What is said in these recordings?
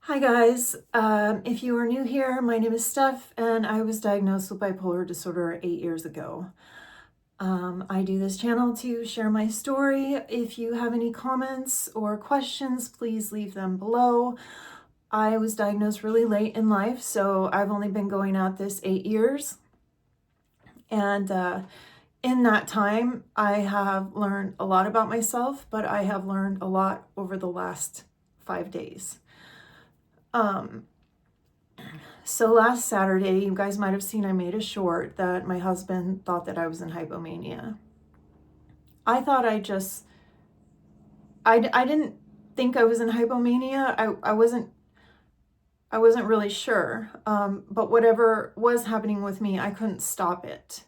Hi guys, if you are new here, my name is Steph and I was diagnosed with bipolar disorder 8 years ago. I do this channel to share my story. If you have any comments or questions, please leave them below. I was diagnosed really late in life, so I've only been going at this 8 years. And in that time, I have learned a lot about myself, but I have learned a lot over the last 5 days. So last Saturday, you guys might have seen I made a short that my husband thought that I was in hypomania. I thought I didn't think I was in hypomania. I wasn't really sure. But whatever was happening with me, I couldn't stop it.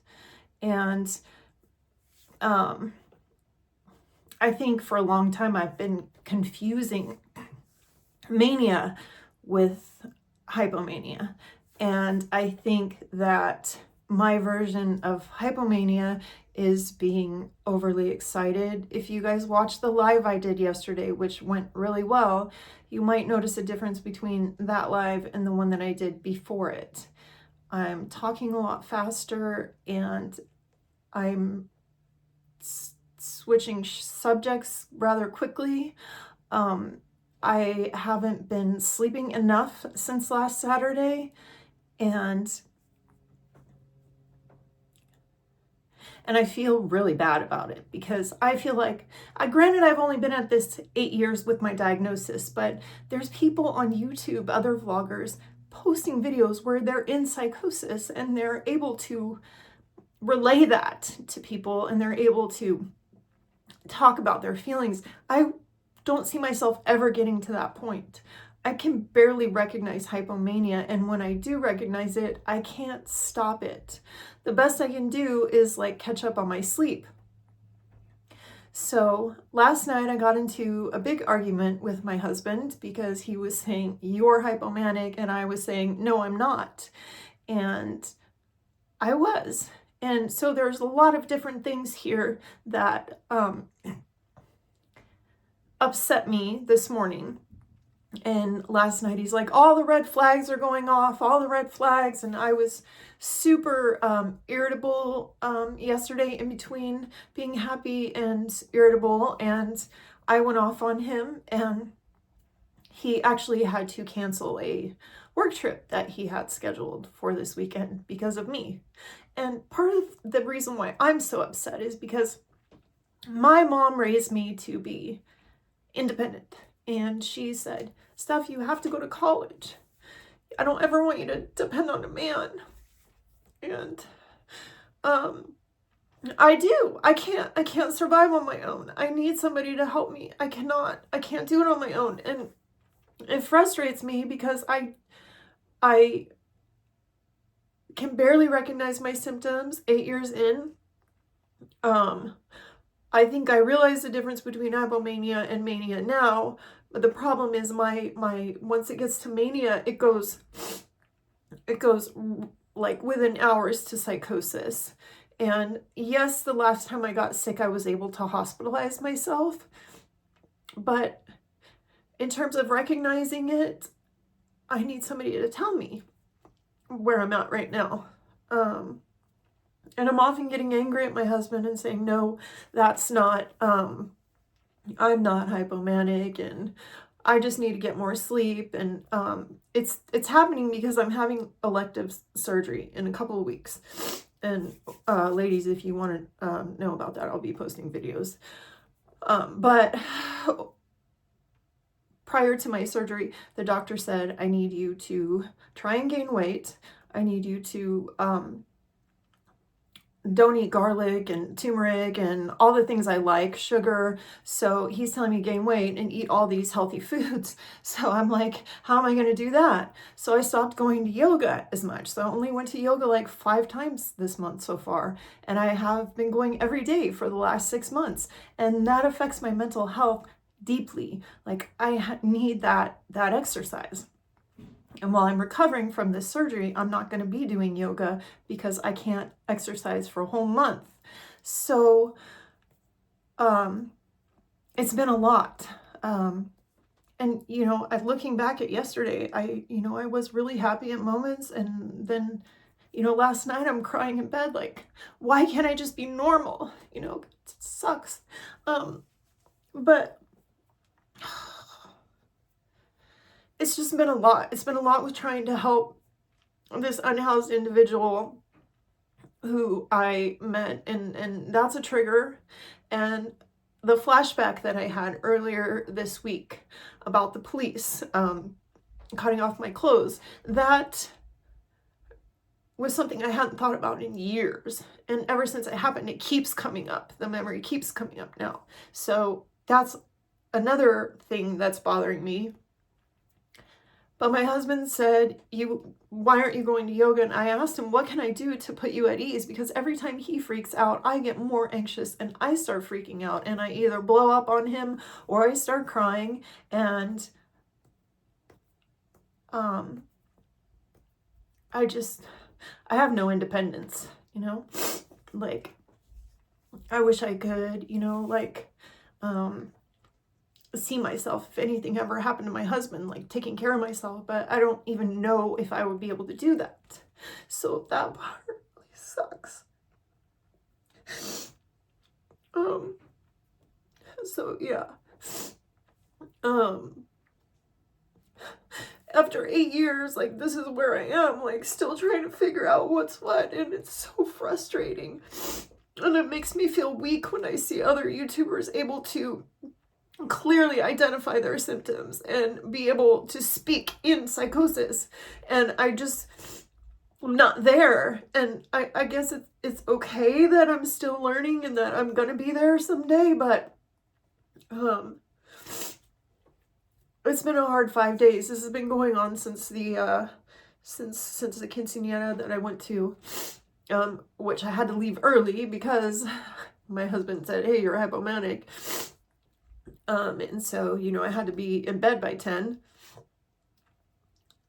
And I think for a long time I've been confusing mania with hypomania. And I think that my version of hypomania is being overly excited. If you guys watched the live I did yesterday, which went really well, you might notice a difference between that live and the one that I did before it. I'm talking a lot faster and I'm switching subjects rather quickly. I haven't been sleeping enough since last Saturday, and I feel really bad about it because I feel like, granted, I've only been at this 8 years with my diagnosis, but there's people on YouTube, other vloggers, posting videos where they're in psychosis and they're able to relay that to people and they're able to talk about their feelings. I don't see myself ever getting to that point. I can barely recognize hypomania, and when I do recognize it, I can't stop it. The best I can do is like catch up on my sleep. So last night I got into a big argument with my husband because he was saying, "You're hypomanic," and I was saying, "No, I'm not." And I was. And so there's a lot of different things here that upset me this morning. And last night he's like, all the red flags are going off, all the red flags. And I was super irritable yesterday, in between being happy and irritable. And I went off on him, and he actually had to cancel a work trip that he had scheduled for this weekend because of me. And part of the reason why I'm so upset is because my mom raised me to be independent. And she said, "Steph, you have to go to college. I don't ever want you to depend on a man." And I do. I can't survive on my own. I need somebody to help me. I can't do it on my own. And it frustrates me because I can barely recognize my symptoms 8 years in. I think I realize the difference between hypomania and mania now, but the problem is my once it gets to mania, it goes like within hours to psychosis. And yes, the last time I got sick, I was able to hospitalize myself, but in terms of recognizing it, I need somebody to tell me where I'm at right now. And I'm often getting angry at my husband and saying, "No, that's not, I'm not hypomanic, and I just need to get more sleep." And it's happening because I'm having elective surgery in a couple of weeks. And ladies, if you want to know about that, I'll be posting videos. But prior to my surgery, the doctor said, "I need you to try and gain weight. I need you to don't eat garlic and turmeric and all the things I like, sugar." So he's telling me gain weight and eat all these healthy foods. So I'm like, how am I going to do that? So I stopped going to yoga as much. So I only went to yoga like 5 times this month so far. And I have been going every day for the last 6 months. And that affects my mental health deeply. Like I need that exercise. And while I'm recovering from this surgery, I'm not going to be doing yoga because I can't exercise for a whole month. So it's been a lot. And, you know, looking back at yesterday, I was really happy at moments. And then, you know, last night I'm crying in bed, like, why can't I just be normal? You know, it sucks. But it's just been a lot. It's been a lot with trying to help this unhoused individual who I met, and that's a trigger. And the flashback that I had earlier this week about the police cutting off my clothes, that was something I hadn't thought about in years. And ever since it happened, it keeps coming up. The memory keeps coming up now. So that's another thing that's bothering me. But my husband said, why aren't you going to yoga? And I asked him, what can I do to put you at ease? Because every time he freaks out, I get more anxious and I start freaking out. And I either blow up on him or I start crying. And I have no independence, you know? Like, I wish I could, you know, like, see myself, if anything ever happened to my husband, like taking care of myself, but I don't even know if I would be able to do that. So that part really sucks. So yeah. After 8 years, like, this is where I am, like, still trying to figure out what's what, and it's so frustrating. And it makes me feel weak when I see other YouTubers able to clearly identify their symptoms and be able to speak in psychosis. And I'm not there. And I guess it's okay that I'm still learning and that I'm gonna be there someday, but it's been a hard 5 days. This has been going on since the since the quinceañera that I went to, which I had to leave early because my husband said, hey, you're hypomanic. And so, you know, I had to be in bed by 10.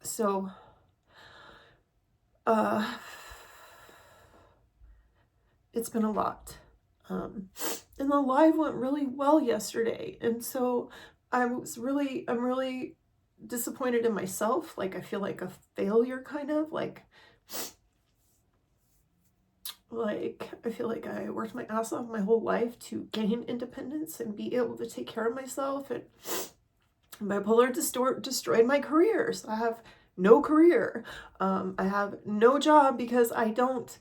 So, it's been a lot. And the live went really well yesterday. And so I'm really disappointed in myself. Like, I feel like a failure, kind of like I feel like I worked my ass off my whole life to gain independence and be able to take care of myself. And bipolar destroyed my career. So I have no career. I have no job because I don't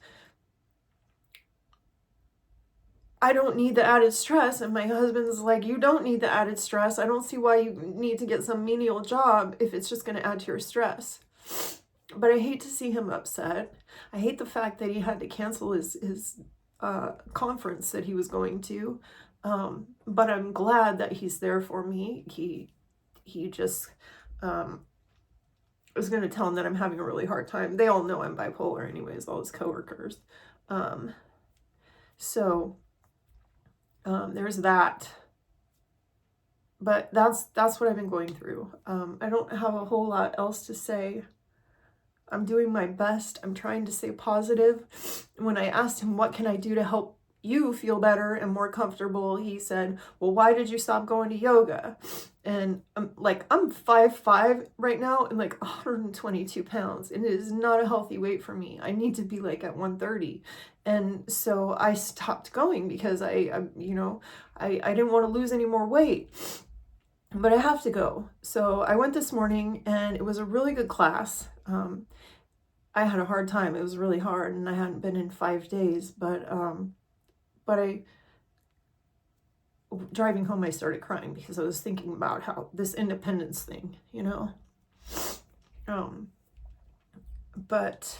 need the added stress. And my husband's like, you don't need the added stress. I don't see why you need to get some menial job if it's just going to add to your stress. But I hate to see him upset. I hate the fact that he had to cancel his conference that he was going to. But I'm glad that he's there for me. He just was going to tell him that I'm having a really hard time. They all know I'm bipolar anyways, all his coworkers. So there's that. But that's what I've been going through. I don't have a whole lot else to say. I'm doing my best. I'm trying to stay positive. When I asked him, what can I do to help you feel better and more comfortable, he said, well, why did you stop going to yoga? And I'm 5'5" right now and like 122 pounds. And it is not a healthy weight for me. I need to be like at 130. And so I stopped going because I didn't want to lose any more weight. But I have to go. So I went this morning and it was a really good class. I had a hard time. It was really hard and I hadn't been in 5 days, but driving home, I started crying because I was thinking about how this independence thing, you know, but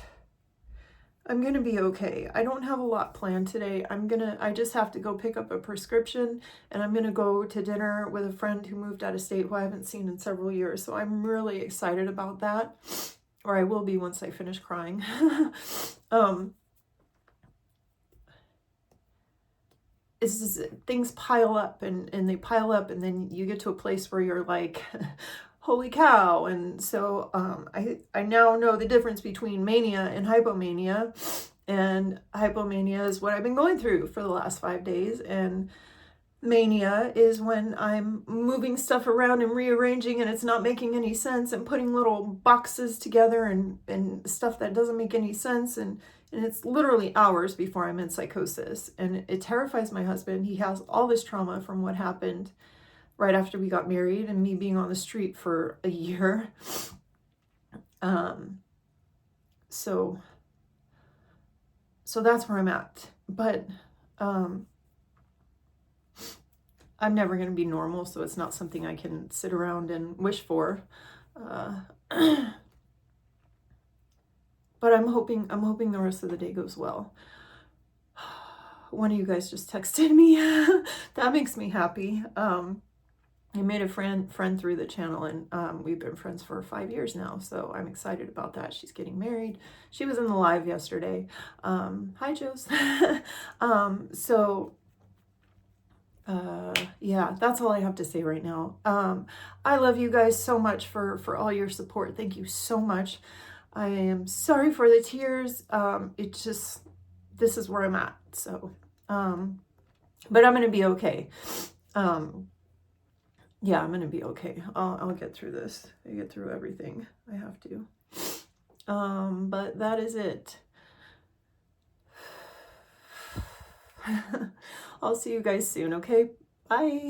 I'm going to be okay. I don't have a lot planned today. I just have to go pick up a prescription and I'm going to go to dinner with a friend who moved out of state who I haven't seen in several years. So I'm really excited about that, or I will be once I finish crying. It's just, things pile up and they pile up and then you get to a place where you're like, holy cow. And so I now know the difference between mania and hypomania. And hypomania is what I've been going through for the last 5 days. And mania is when I'm moving stuff around and rearranging and it's not making any sense, and putting little boxes together and stuff that doesn't make any sense. And it's literally hours before I'm in psychosis. And it terrifies my husband. He has all this trauma from what happened right after we got married and me being on the street for a year. So that's where I'm at. But I'm never going to be normal, so it's not something I can sit around and wish for. But I'm hoping the rest of the day goes well. One of you guys just texted me. That makes me happy. I made a friend through the channel, and we've been friends for 5 years now, so I'm excited about that. She's getting married. She was in the live yesterday. Hi, Joes. Yeah, that's all I have to say right now. I love you guys so much for all your support. Thank you so much. I am sorry for the tears. It's just, this is where I'm at. So, but I'm going to be okay. Yeah, I'm going to be okay. I'll get through this. I get through everything. I have to. But that is it. I'll see you guys soon, okay? Bye.